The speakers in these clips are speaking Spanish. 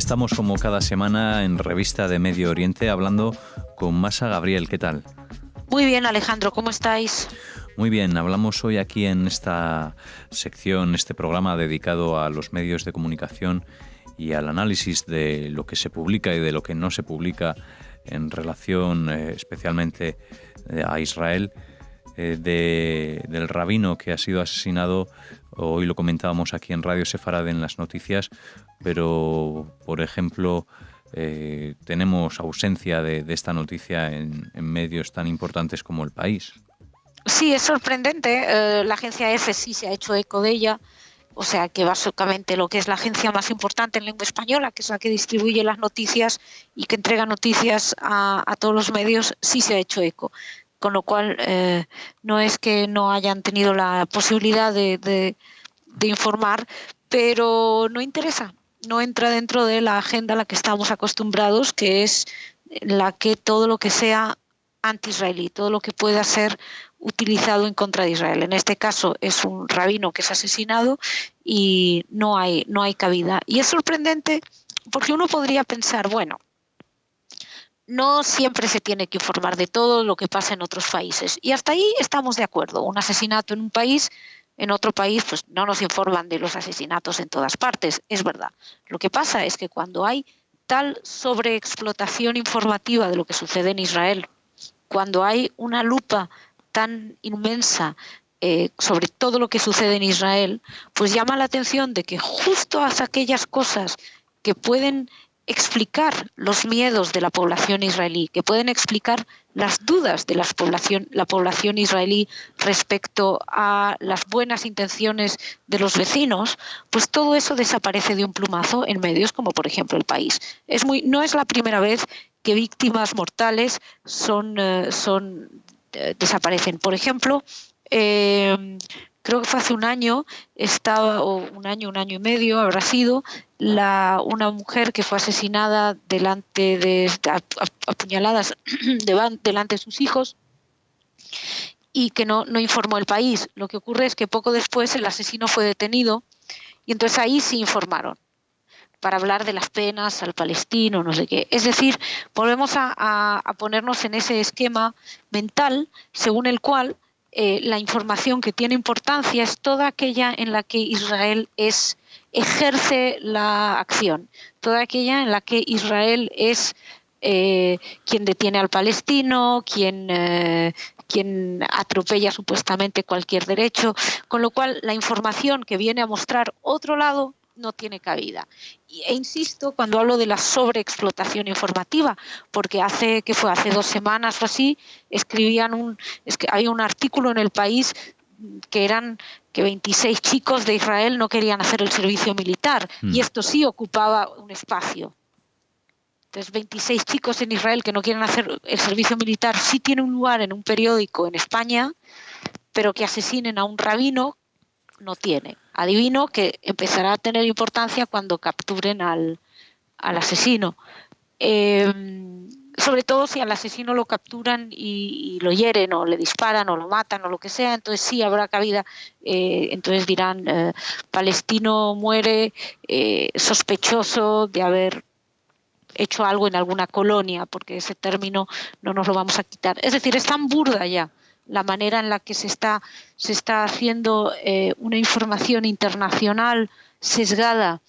estamos como cada semana en Revista de Medio Oriente hablando con Masa Gabriel. ¿Qué tal? Muy bien, Alejandro, ¿cómo estáis? Muy bien, hablamos hoy aquí en esta sección, este programa dedicado a los medios de comunicación y al análisis de lo que se publica y de lo que no se publica en relación especialmente a Israel, del rabino que ha sido asesinado. Hoy lo comentábamos aquí en Radio Sefarad en las noticias, pero, por ejemplo, tenemos ausencia de esta noticia en medios tan importantes como El País. Sí, es sorprendente. La agencia EFE sí se ha hecho eco de ella. O sea que básicamente lo que es la agencia más importante en lengua española, que es la que distribuye las noticias y que entrega noticias a todos los medios, sí se ha hecho eco. Con lo cual no es que no hayan tenido la posibilidad de informar, pero no interesa, no entra dentro de la agenda a la que estamos acostumbrados, que es la que todo lo que sea anti-israelí, todo lo que pueda ser utilizado en contra de Israel. En este caso es un rabino que es asesinado y no hay cabida. Y es sorprendente porque uno podría pensar, bueno, no siempre se tiene que informar de todo lo que pasa en otros países. Y hasta ahí estamos de acuerdo. Un asesinato en un país, en otro país, pues no nos informan de los asesinatos en todas partes. Es verdad. Lo que pasa es que cuando hay tal sobreexplotación informativa de lo que sucede en Israel, cuando hay una lupa tan inmensa sobre todo lo que sucede en Israel, pues llama la atención de que justo aquellas cosas que pueden explicar los miedos de la población israelí, que pueden explicar las dudas de la población israelí respecto a las buenas intenciones de los vecinos, pues todo eso desaparece de un plumazo en medios como por ejemplo El País. No es la primera vez que víctimas mortales desaparecen. Por ejemplo, creo que fue hace un año, un año y medio habrá sido, una mujer que fue asesinada apuñaladas delante de sus hijos y que no informó El País. Lo que ocurre es que poco después el asesino fue detenido y entonces ahí sí informaron para hablar de las penas al palestino, no sé qué. Es decir, volvemos a ponernos en ese esquema mental según el cual la información que tiene importancia es toda aquella en la que Israel ejerce la acción, toda aquella en la que Israel es quien detiene al palestino, quien atropella supuestamente cualquier derecho, con lo cual la información que viene a mostrar otro lado no tiene cabida. E insisto cuando hablo de la sobreexplotación informativa, porque hace 2 semanas o así hay un artículo en El País que 26 chicos de Israel no querían hacer el servicio militar y esto sí ocupaba un espacio. Entonces 26 chicos en Israel que no quieren hacer el servicio militar sí tiene un lugar en un periódico en España, pero que asesinen a un rabino no tiene. Adivino que empezará a tener importancia cuando capturen al asesino. Sobre todo si al asesino lo capturan y lo hieren o le disparan o lo matan o lo que sea, entonces sí habrá cabida. Entonces dirán, palestino muere sospechoso de haber hecho algo en alguna colonia, porque ese término no nos lo vamos a quitar. Es decir, es tan burda ya la manera en la que se está haciendo una información internacional sesgada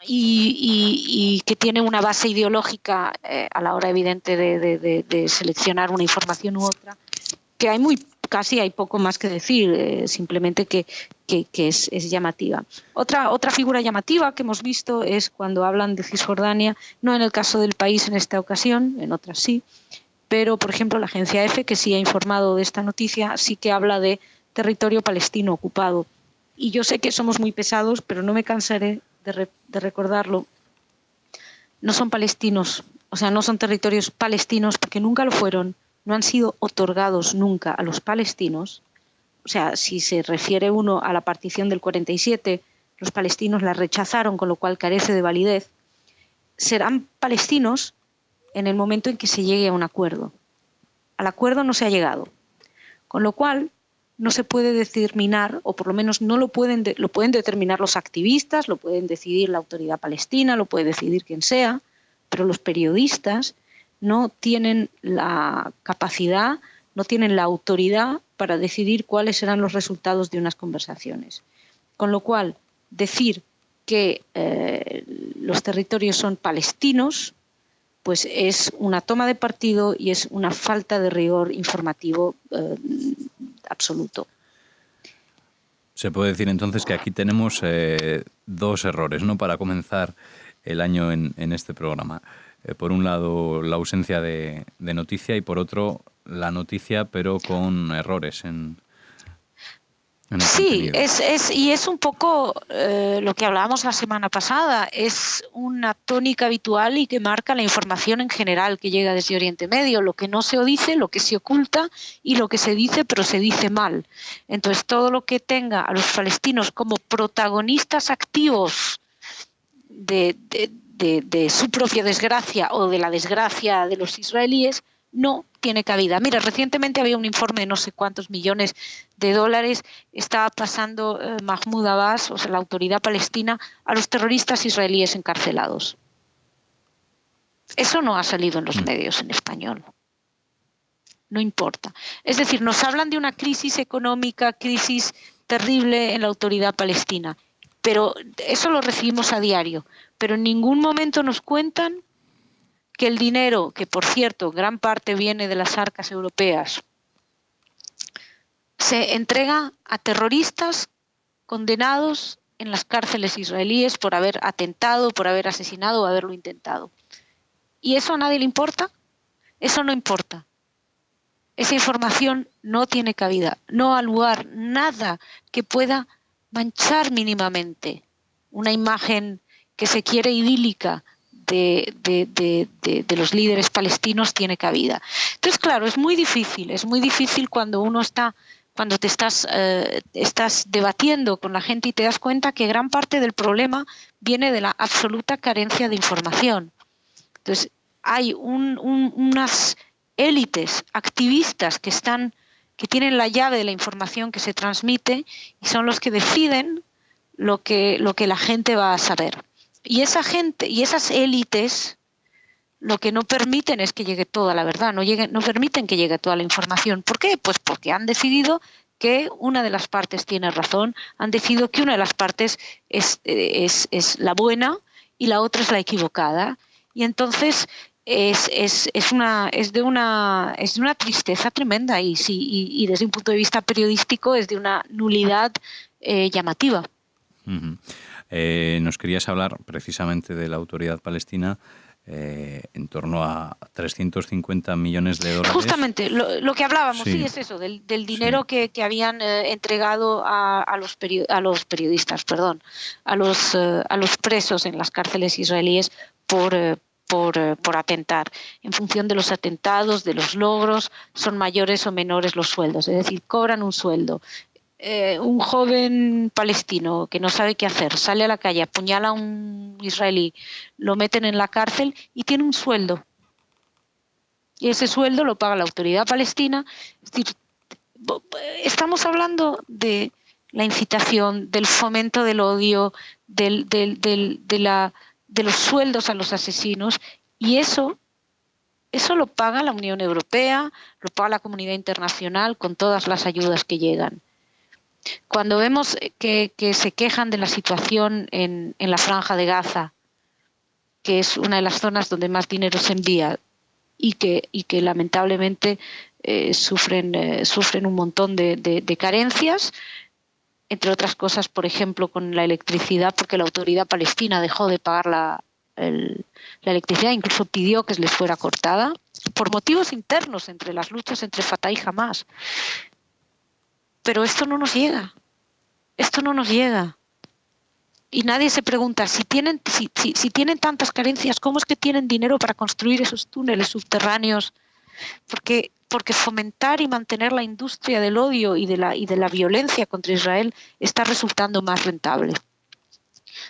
y que tiene una base ideológica a la hora evidente de seleccionar una información u otra, que casi hay poco más que decir, simplemente que es llamativa. Otra figura llamativa que hemos visto es cuando hablan de Cisjordania, no en el caso del País en esta ocasión, en otras sí, pero, por ejemplo, la agencia EFE, que sí ha informado de esta noticia, sí que habla de territorio palestino ocupado. Y yo sé que somos muy pesados, pero no me cansaré de recordarlo. No son palestinos, o sea, no son territorios palestinos porque nunca lo fueron, no han sido otorgados nunca a los palestinos. O sea, si se refiere uno a la partición del 47, los palestinos la rechazaron, con lo cual carece de validez. Serán palestinos en el momento en que se llegue a un acuerdo. Al acuerdo no se ha llegado. Con lo cual, no se puede determinar, o por lo menos no lo pueden determinar los activistas, lo pueden decidir la autoridad palestina, lo puede decidir quien sea, pero los periodistas no tienen la capacidad, no tienen la autoridad para decidir cuáles serán los resultados de unas conversaciones. Con lo cual, decir que los territorios son palestinos, pues es una toma de partido y es una falta de rigor informativo absoluto. Se puede decir entonces que aquí tenemos dos errores, ¿no?, para comenzar el año en este programa. Por un lado, la ausencia de noticia, y por otro, la noticia pero con errores en el sí, contenido. y es un poco lo que hablábamos la semana pasada, es una tónica habitual y que marca la información en general que llega desde Oriente Medio, lo que no se dice, lo que se oculta y lo que se dice pero se dice mal. Entonces todo lo que tenga a los palestinos como protagonistas activos de su propia desgracia o de la desgracia de los israelíes no tiene cabida. Mira, recientemente había un informe de no sé cuántos millones de dólares, estaba pasando Mahmoud Abbas, o sea, la autoridad palestina, a los terroristas israelíes encarcelados. Eso no ha salido en los medios en español. No importa. Es decir, nos hablan de una crisis económica, crisis terrible en la autoridad palestina, pero eso lo recibimos a diario. Pero en ningún momento nos cuentan que el dinero, que por cierto gran parte viene de las arcas europeas, se entrega a terroristas condenados en las cárceles israelíes por haber atentado, por haber asesinado o haberlo intentado. ¿Y eso a nadie le importa? Eso no importa. Esa información no tiene cabida, no ha lugar nada que pueda manchar mínimamente una imagen que se quiere idílica de los líderes palestinos tiene cabida. Entonces, claro, es muy difícil cuando te estás debatiendo con la gente y te das cuenta que gran parte del problema viene de la absoluta carencia de información. Entonces, hay unas élites activistas que tienen la llave de la información que se transmite y son los que deciden lo que la gente va a saber. Y esa gente y esas élites lo que no permiten es que llegue toda la verdad, no permiten que llegue toda la información. ¿Por qué? Pues porque han decidido que una de las partes tiene razón, han decidido que una de las partes es la buena y la otra es la equivocada. Y entonces es de una tristeza tremenda y desde un punto de vista periodístico es de una nulidad llamativa. Uh-huh. Nos querías hablar precisamente de la autoridad palestina, en torno a 350 millones de dólares. Justamente, lo que hablábamos, sí es eso, del dinero que habían entregado a los periodistas, a los presos en las cárceles israelíes por atentar. En función de los atentados, de los logros, son mayores o menores los sueldos, es decir, cobran un sueldo. Un joven palestino que no sabe qué hacer, sale a la calle, apuñala a un israelí, lo meten en la cárcel y tiene un sueldo. Y ese sueldo lo paga la autoridad palestina. Es decir, estamos hablando de la incitación, del fomento del odio, de los sueldos a los asesinos, y eso lo paga la Unión Europea, lo paga la comunidad internacional con todas las ayudas que llegan. Cuando vemos que se quejan de la situación en la Franja de Gaza, que es una de las zonas donde más dinero se envía y que lamentablemente sufren un montón de carencias, entre otras cosas, por ejemplo, con la electricidad, porque la autoridad palestina dejó de pagar la electricidad, incluso pidió que les fuera cortada, por motivos internos entre las luchas entre Fatah y Hamás. Pero esto no nos llega. Y nadie se pregunta, si tienen tantas carencias, ¿cómo es que tienen dinero para construir esos túneles subterráneos? Porque fomentar y mantener la industria del odio y de la violencia contra Israel está resultando más rentable.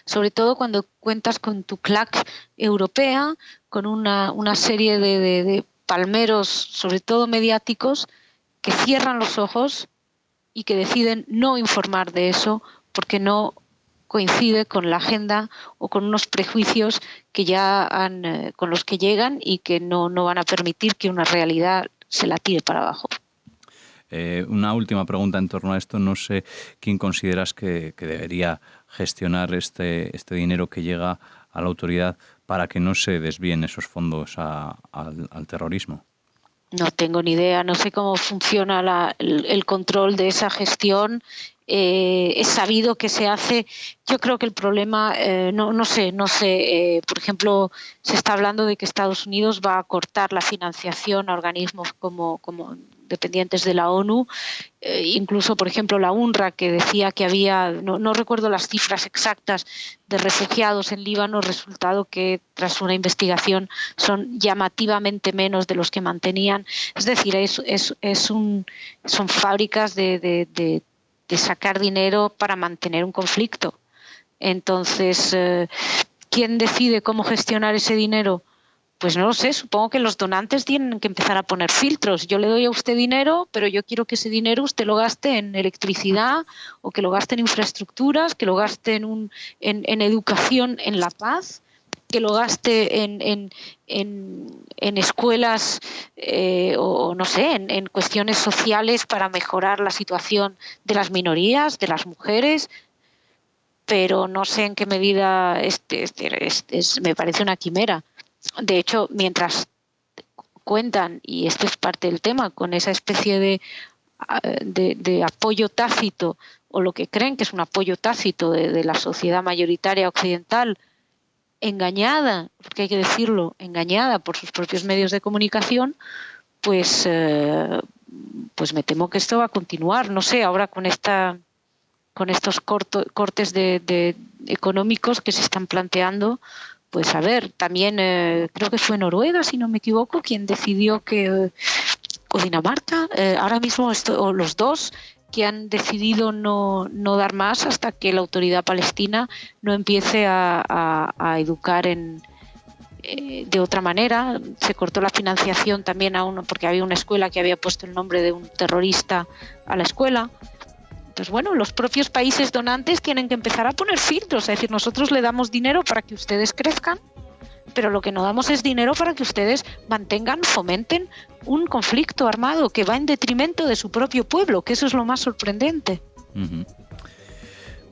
Sobre todo cuando cuentas con tu claque europea, con una serie de palmeros, sobre todo mediáticos, que cierran los ojos y que deciden no informar de eso porque no coincide con la agenda o con unos prejuicios que con los que llegan y que no van a permitir que una realidad se la tire para abajo. Una última pregunta en torno a esto. No sé quién consideras que debería gestionar este dinero que llega a la autoridad para que no se desvíen esos fondos al terrorismo. No tengo ni idea, no sé cómo funciona el control de esa gestión. Es sabido que se hace. Yo creo que el problema, no sé. Por ejemplo, se está hablando de que Estados Unidos va a cortar la financiación a organismos como dependientes de la ONU. Incluso, por ejemplo, la UNRWA, que decía que había, no recuerdo las cifras exactas de refugiados en Líbano, resultado que tras una investigación son llamativamente menos de los que mantenían. Es decir, son fábricas de sacar dinero para mantener un conflicto. Entonces, ¿quién decide cómo gestionar ese dinero? Pues no lo sé, supongo que los donantes tienen que empezar a poner filtros. Yo le doy a usted dinero, pero yo quiero que ese dinero usted lo gaste en electricidad o que lo gaste en infraestructuras, que lo gaste en educación, en la paz, que lo gaste en escuelas o no sé, en cuestiones sociales para mejorar la situación de las minorías, de las mujeres. Pero no sé en qué medida me parece una quimera. De hecho, mientras cuentan, y esto es parte del tema, con esa especie de apoyo tácito, o lo que creen que es un apoyo tácito de la sociedad mayoritaria occidental, engañada, porque hay que decirlo, engañada por sus propios medios de comunicación, pues me temo que esto va a continuar. No sé, ahora con estos cortes económicos que se están planteando. Pues a ver, también creo que fue Noruega, si no me equivoco, quien decidió o Dinamarca, ahora mismo o los dos, que han decidido no dar más hasta que la autoridad palestina no empiece a educar de otra manera. Se cortó la financiación también porque había una escuela que había puesto el nombre de un terrorista a la escuela. Entonces, bueno, los propios países donantes tienen que empezar a poner filtros, es decir, nosotros le damos dinero para que ustedes crezcan, pero lo que no damos es dinero para que ustedes fomenten un conflicto armado que va en detrimento de su propio pueblo, que eso es lo más sorprendente. Uh-huh.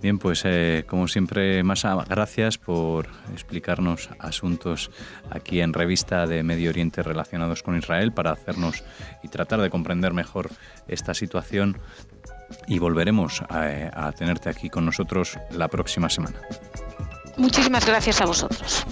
Bien, pues como siempre, Masha, gracias por explicarnos asuntos aquí en Revista de Medio Oriente relacionados con Israel para hacernos y tratar de comprender mejor esta situación. Y volveremos a tenerte aquí con nosotros la próxima semana. Muchísimas gracias a vosotros.